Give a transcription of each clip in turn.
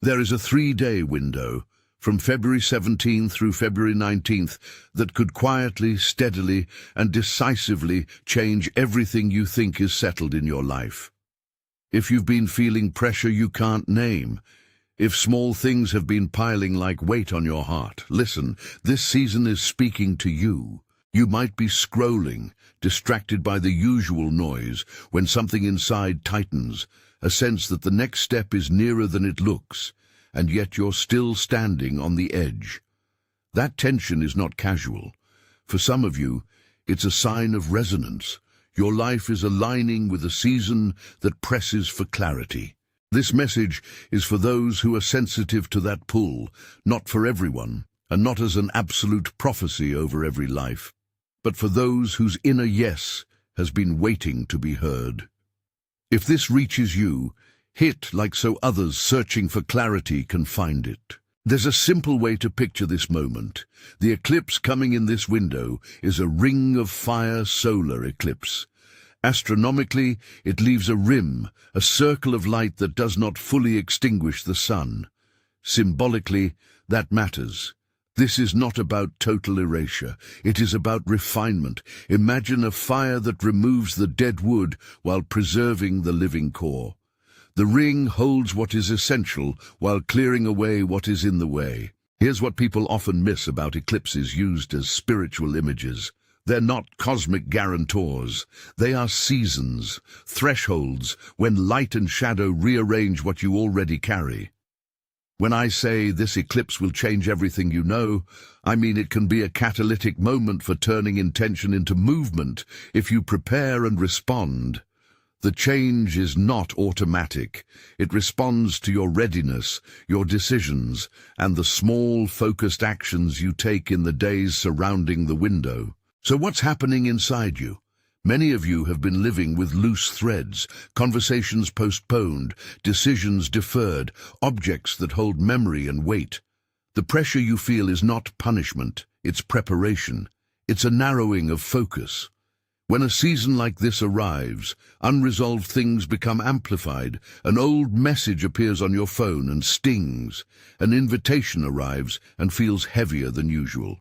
There is a 3-day window, from February 17 through February 19th, that could quietly, steadily, and decisively change everything you think is settled in your life. If you've been feeling pressure you can't name, if small things have been piling like weight on your heart, listen, this season is speaking to you. You might be scrolling, distracted by the usual noise, when something inside tightens, a sense that the next step is nearer than it looks, and yet you're still standing on the edge. That tension is not casual. For some of you, it's a sign of resonance. Your life is aligning with a season that presses for clarity. This message is for those who are sensitive to that pull, not for everyone, and not as an absolute prophecy over every life, but for those whose inner yes has been waiting to be heard. If this reaches you, hit like so others searching for clarity can find it. There's a simple way to picture this moment. The eclipse coming in this window is a ring of fire solar eclipse. Astronomically, it leaves a rim, a circle of light that does not fully extinguish the sun. Symbolically, that matters. This is not about total erasure. It is about refinement. Imagine a fire that removes the dead wood while preserving the living core. The ring holds what is essential while clearing away what is in the way. Here's what people often miss about eclipses used as spiritual images. They're not cosmic guarantors. They are seasons, thresholds, when light and shadow rearrange what you already carry. When I say this eclipse will change everything you know, I mean it can be a catalytic moment for turning intention into movement if you prepare and respond. The change is not automatic. It responds to your readiness, your decisions, and the small, focused actions you take in the days surrounding the window. So what's happening inside you? Many of you have been living with loose threads, conversations postponed, decisions deferred, objects that hold memory and weight. The pressure you feel is not punishment, it's preparation. It's a narrowing of focus. When a season like this arrives, unresolved things become amplified. An old message appears on your phone and stings. An invitation arrives and feels heavier than usual.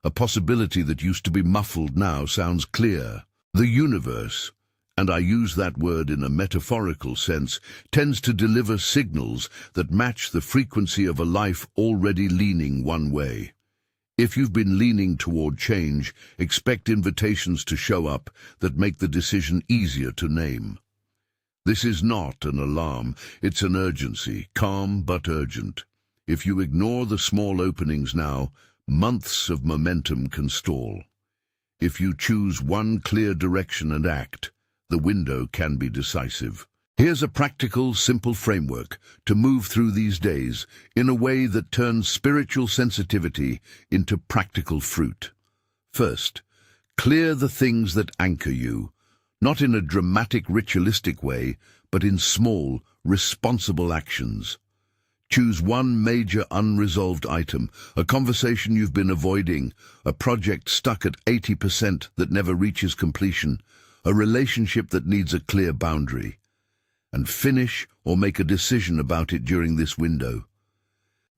A possibility that used to be muffled now sounds clear. The universe, and I use that word in a metaphorical sense, tends to deliver signals that match the frequency of a life already leaning one way. If you've been leaning toward change, expect invitations to show up that make the decision easier to name. This is not an alarm, it's an urgency, calm but urgent. If you ignore the small openings now, months of momentum can stall. If you choose one clear direction and act, the window can be decisive. Here's a practical, simple framework to move through these days in a way that turns spiritual sensitivity into practical fruit. First, clear the things that anchor you, not in a dramatic, ritualistic way, but in small, responsible actions. Choose one major unresolved item, a conversation you've been avoiding, a project stuck at 80% that never reaches completion, a relationship that needs a clear boundary, and finish or make a decision about it during this window.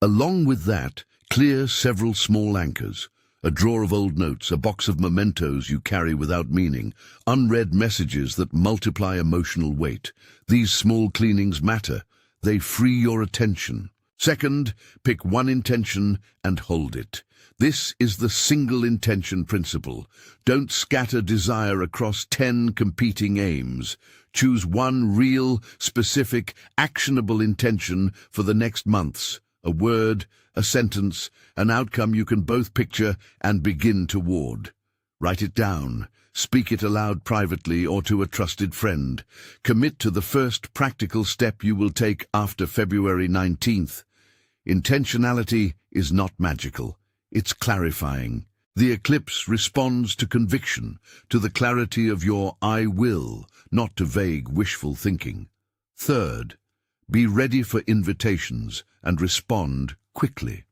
Along with that, clear several small anchors, a drawer of old notes, a box of mementos you carry without meaning, unread messages that multiply emotional weight. These small cleanings matter. They free your attention. Second, pick one intention and hold it. This is the single intention principle. Don't scatter desire across 10 competing aims. Choose one real, specific, actionable intention for the next months. A word, a sentence, an outcome you can both picture and begin toward. Write it down. Speak it aloud privately or to a trusted friend. Commit to the first practical step you will take after February 19th. Intentionality is not magical. It's clarifying. The eclipse responds to conviction, to the clarity of your I will, not to vague wishful thinking. Third, be ready for invitations and respond quickly.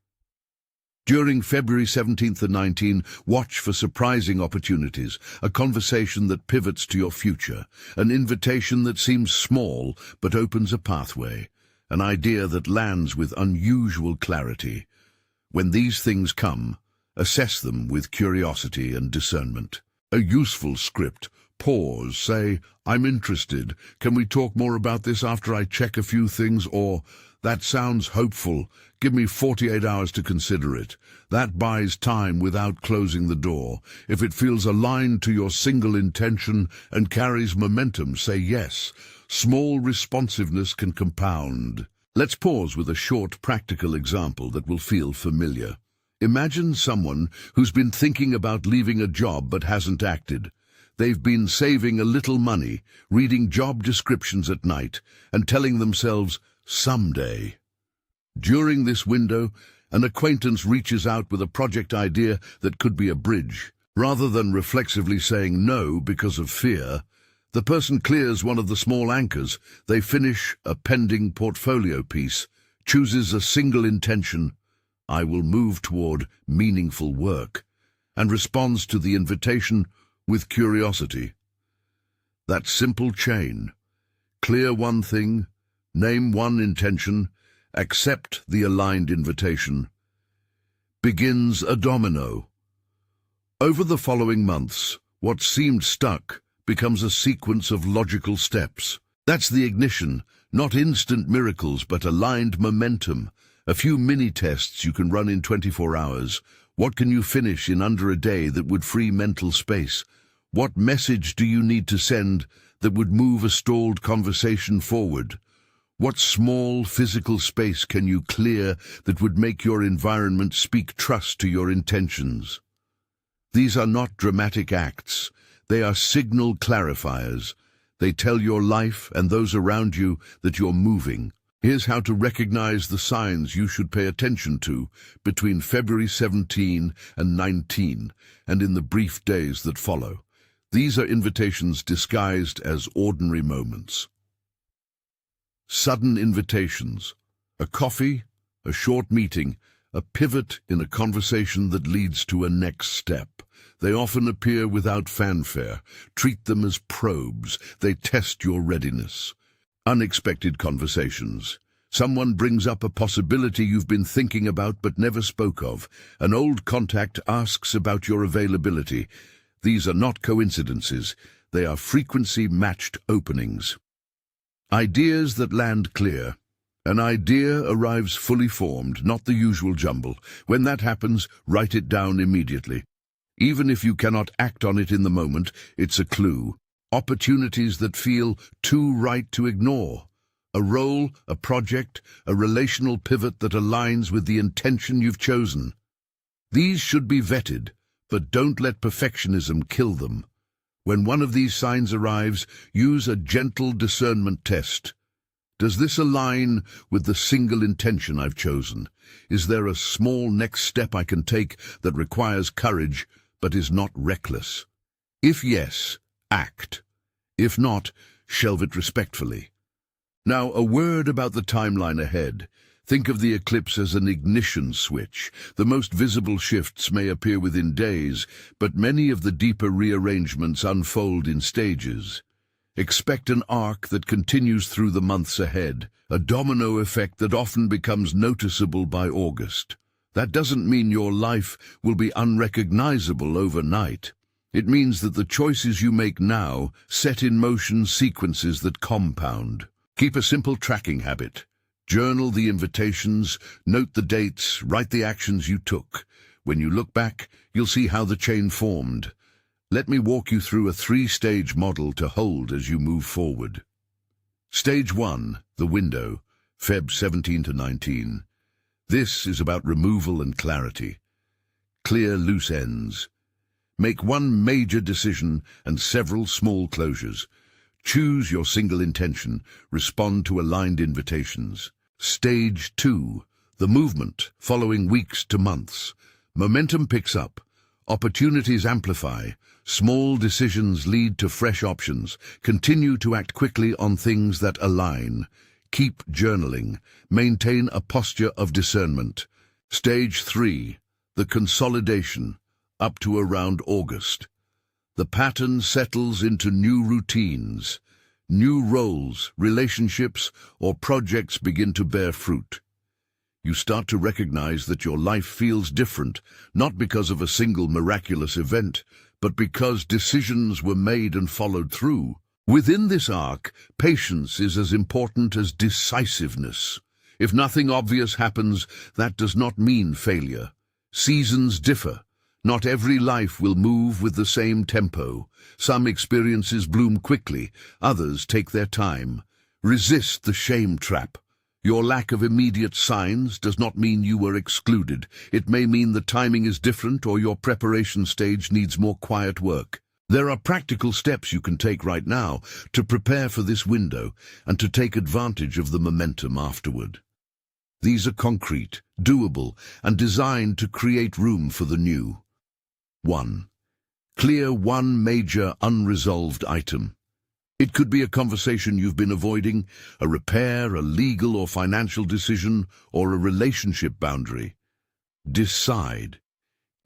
During February 17th and 19th, watch for surprising opportunities, a conversation that pivots to your future, an invitation that seems small but opens a pathway, an idea that lands with unusual clarity. When these things come, assess them with curiosity and discernment. A useful script. Pause, say, "I'm interested. Can we talk more about this after I check a few things?" Or, "That sounds hopeful. Give me 48 hours to consider it." That buys time without closing the door. If it feels aligned to your single intention and carries momentum, say yes. Small responsiveness can compound. Let's pause with a short practical example that will feel familiar. Imagine someone who's been thinking about leaving a job but hasn't acted. They've been saving a little money, reading job descriptions at night, and telling themselves, "Someday." During this window, an acquaintance reaches out with a project idea that could be a bridge. Rather than reflexively saying no because of fear, the person clears one of the small anchors. They finish a pending portfolio piece, chooses a single intention, "I will move toward meaningful work," and responds to the invitation with curiosity. That simple chain: clear one thing, name one intention, accept the aligned invitation, begins a domino. Over the following months, what seemed stuck becomes a sequence of logical steps. That's the ignition, not instant miracles, but aligned momentum. A few mini-tests you can run in 24 hours. What can you finish in under a day that would free mental space? What message do you need to send that would move a stalled conversation forward? What small physical space can you clear that would make your environment speak trust to your intentions? These are not dramatic acts. They are signal clarifiers. They tell your life and those around you that you're moving. Here's how to recognize the signs you should pay attention to between February 17 and 19 and in the brief days that follow. These are invitations disguised as ordinary moments. Sudden invitations. A coffee, a short meeting, a pivot in a conversation that leads to a next step. They often appear without fanfare. Treat them as probes. They test your readiness. Unexpected conversations. Someone brings up a possibility you've been thinking about but never spoke of. An old contact asks about your availability. These are not coincidences. They are frequency-matched openings. Ideas that land clear. An idea arrives fully formed, not the usual jumble. When that happens, write it down immediately. Even if you cannot act on it in the moment, it's a clue. Opportunities that feel too right to ignore. A role, a project, a relational pivot that aligns with the intention you've chosen. These should be vetted, but don't let perfectionism kill them. When one of these signs arrives, use a gentle discernment test. Does this align with the single intention I've chosen? Is there a small next step I can take that requires courage but is not reckless? If yes, act. If not, shelve it respectfully. Now, a word about the timeline ahead. Think of the eclipse as an ignition switch. The most visible shifts may appear within days, but many of the deeper rearrangements unfold in stages. Expect an arc that continues through the months ahead, a domino effect that often becomes noticeable by August. That doesn't mean your life will be unrecognizable overnight. It means that the choices you make now set in motion sequences that compound. Keep a simple tracking habit. Journal the invitations, note the dates, write the actions you took. When you look back, you'll see how the chain formed. Let me walk you through a 3-stage model to hold as you move forward. Stage 1, the window, Feb 17 to 19. This is about removal and clarity. Clear loose ends. Make one major decision and several small closures. Choose your single intention. Respond to aligned invitations. Stage 2, the movement, following weeks to months. Momentum picks up. Opportunities amplify. Small decisions lead to fresh options. Continue to act quickly on things that align. Keep journaling. Maintain a posture of discernment. Stage 3, the consolidation, up to around August. The pattern settles into new routines. new roles, relationships, or projects begin to bear fruit. You start to recognize that your life feels different, not because of a single miraculous event, but because decisions were made and followed through. Within this arc, patience is as important as decisiveness. If nothing obvious happens, that does not mean failure. Seasons differ. Not every life will move with the same tempo. Some experiences bloom quickly, others take their time. Resist the shame trap. Your lack of immediate signs does not mean you were excluded. It may mean the timing is different or your preparation stage needs more quiet work. There are practical steps you can take right now to prepare for this window and to take advantage of the momentum afterward. These are concrete, doable, and designed to create room for the new. 1. Clear one major unresolved item. It could be a conversation you've been avoiding, a repair, a legal or financial decision, or a relationship boundary. Decide.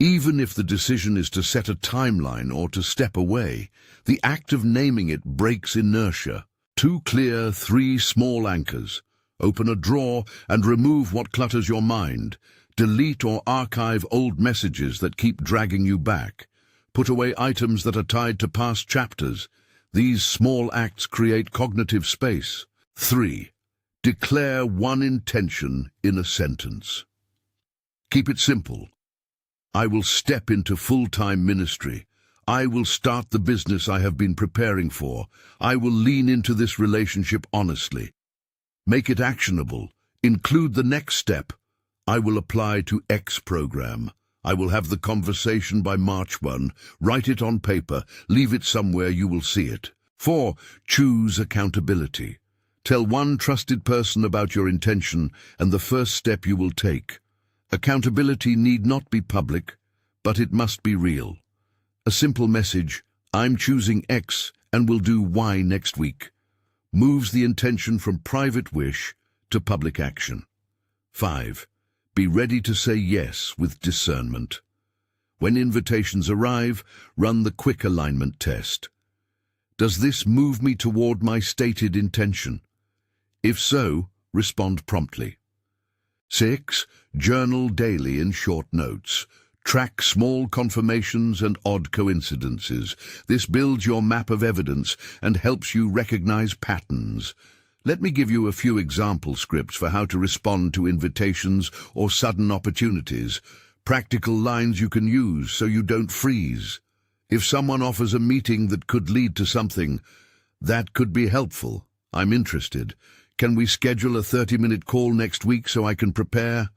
Even if the decision is to set a timeline or to step away, the act of naming it breaks inertia. 2 clear, 3 small anchors. Open a drawer and remove what clutters your mind. Delete or archive old messages that keep dragging you back. Put away items that are tied to past chapters. These small acts create cognitive space. 3. Declare one intention in a sentence. Keep it simple. I will step into full-time ministry. I will start the business I have been preparing for. I will lean into this relationship honestly. Make it actionable. Include the next step. I will apply to X program. I will have the conversation by March 1. Write it on paper. Leave it somewhere you will see it. 4. Choose accountability. Tell one trusted person about your intention and the first step you will take. Accountability need not be public, but it must be real. A simple message, I'm choosing X and will do Y next week, moves the intention from private wish to public action. 5. Be ready to say yes with discernment. When invitations arrive, run the quick alignment test. Does this move me toward my stated intention? If so, respond promptly. 6. Journal daily in short notes. Track small confirmations and odd coincidences. This builds your map of evidence and helps you recognize patterns. Let me give you a few example scripts for how to respond to invitations or sudden opportunities. Practical lines you can use so you don't freeze. If someone offers a meeting that could lead to something, that could be helpful. I'm interested. Can we schedule a 30-minute call next week so I can prepare?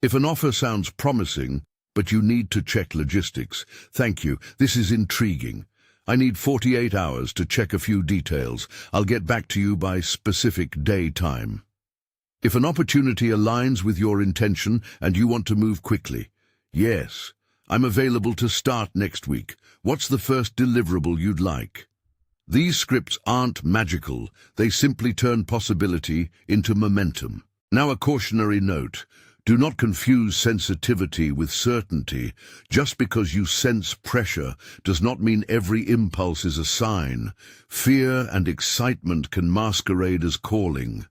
If an offer sounds promising, but you need to check logistics, thank you, this is intriguing. I need 48 hours to check a few details. I'll get back to you by specific day time. If an opportunity aligns with your intention and you want to move quickly, yes, I'm available to start next week. What's the first deliverable you'd like? These scripts aren't magical. They simply turn possibility into momentum. Now a cautionary note. Do not confuse sensitivity with certainty. Just because you sense pressure does not mean every impulse is a sign. Fear and excitement can masquerade as calling.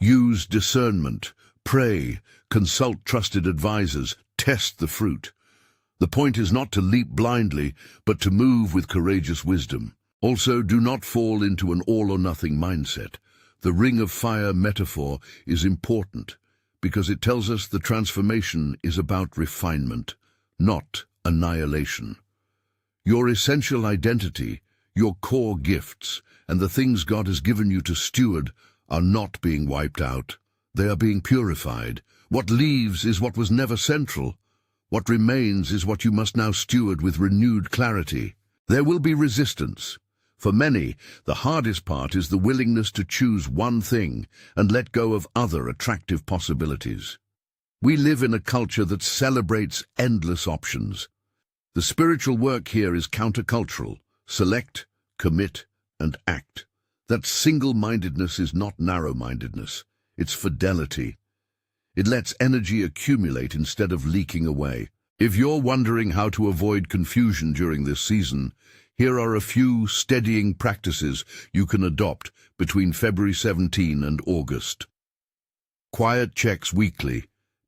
Use discernment. Pray. Consult trusted advisors. Test the fruit. The point is not to leap blindly, but to move with courageous wisdom. Also, do not fall into an all-or-nothing mindset. The ring of fire metaphor is important because it tells us the transformation is about refinement, not annihilation. Your essential identity, your core gifts, and the things God has given you to steward are not being wiped out. They are being purified. What leaves is what was never central. What remains is what you must now steward with renewed clarity. There will be resistance. For many, the hardest part is the willingness to choose one thing and let go of other attractive possibilities. We live in a culture that celebrates endless options. The spiritual work here is countercultural. Select, commit, and act. That single-mindedness is not narrow-mindedness. It's fidelity. It lets energy accumulate instead of leaking away. If you're wondering how to avoid confusion during this season, Here are a few steadying practices you can adopt between February 17 and August. Quiet checks weekly,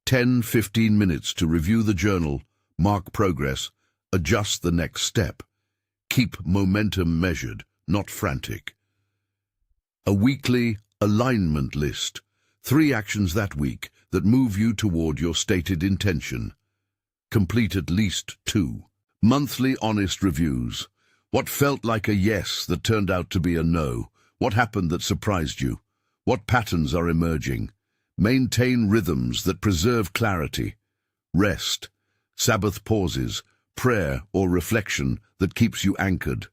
10-15 minutes to review the journal, mark progress, adjust the next step. Keep momentum measured, not frantic. A weekly alignment list, 3 actions that week that move you toward your stated intention. Complete at least 2. Monthly honest reviews. What felt like a yes that turned out to be a no? What happened that surprised you? What patterns are emerging? Maintain rhythms that preserve clarity. Rest, Sabbath pauses, prayer or reflection that keeps you anchored.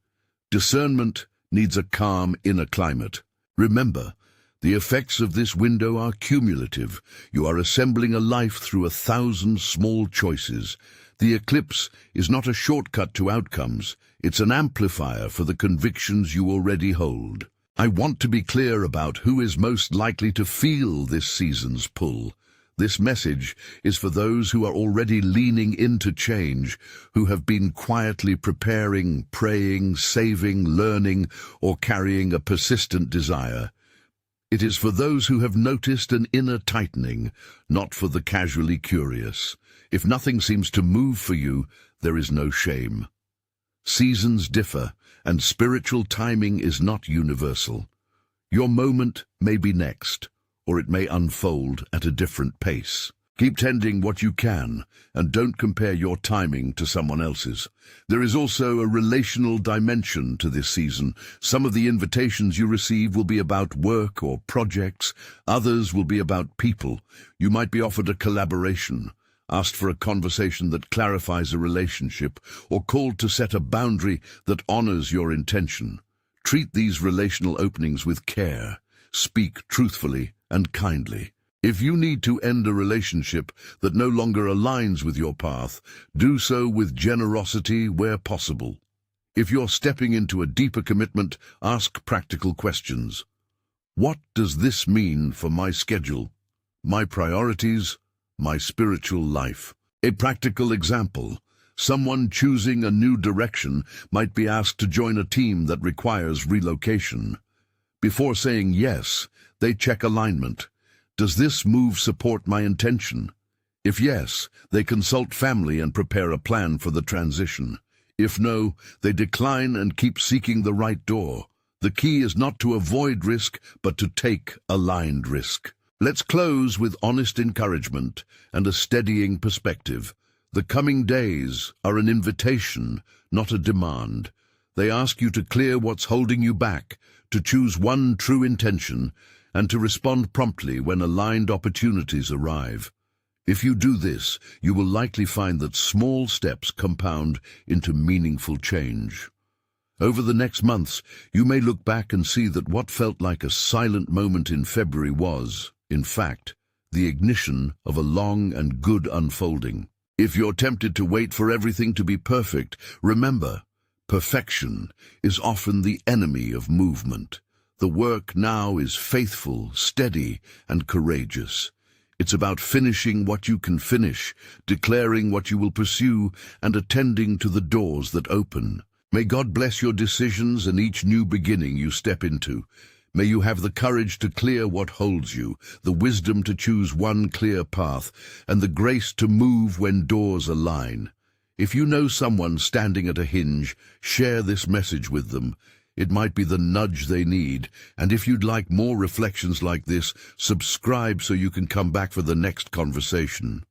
Discernment needs a calm inner climate. Remember, the effects of this window are cumulative. You are assembling a life through 1,000 small choices. The eclipse is not a shortcut to outcomes. It's an amplifier for the convictions you already hold. I want to be clear about who is most likely to feel this season's pull. This message is for those who are already leaning into change, who have been quietly preparing, praying, saving, learning, or carrying a persistent desire. It is for those who have noticed an inner tightening, not for the casually curious. If nothing seems to move for you, there is no shame. Seasons differ, and spiritual timing is not universal. Your moment may be next, or it may unfold at a different pace. Keep tending what you can, and don't compare your timing to someone else's. There is also a relational dimension to this season. Some of the invitations you receive will be about work or projects. Others will be about people. You might be offered a collaboration, asked for a conversation that clarifies a relationship, or called to set a boundary that honors your intention. Treat these relational openings with care. Speak truthfully and kindly. If you need to end a relationship that no longer aligns with your path, do so with generosity where possible. If you're stepping into a deeper commitment, ask practical questions. What does this mean for my schedule, my priorities, my spiritual life? A practical example. Someone choosing a new direction might be asked to join a team that requires relocation. Before saying yes, they check alignment. Does this move support my intention? If yes, they consult family and prepare a plan for the transition. If no, they decline and keep seeking the right door. The key is not to avoid risk, but to take aligned risk. Let's close with honest encouragement and a steadying perspective. The coming days are an invitation, not a demand. They ask you to clear what's holding you back, to choose one true intention, and to respond promptly when aligned opportunities arrive. If you do this, you will likely find that small steps compound into meaningful change. Over the next months, you may look back and see that what felt like a silent moment in February was, in fact, the ignition of a long and good unfolding. If you're tempted to wait for everything to be perfect, remember, perfection is often the enemy of movement. The work now is faithful, steady, and courageous. It's about finishing what you can finish, declaring what you will pursue, and attending to the doors that open. May God bless your decisions and each new beginning you step into. May you have the courage to clear what holds you, the wisdom to choose one clear path, and the grace to move when doors align. If you know someone standing at a hinge, share this message with them. It might be the nudge they need, and if you'd like more reflections like this, subscribe so you can come back for the next conversation.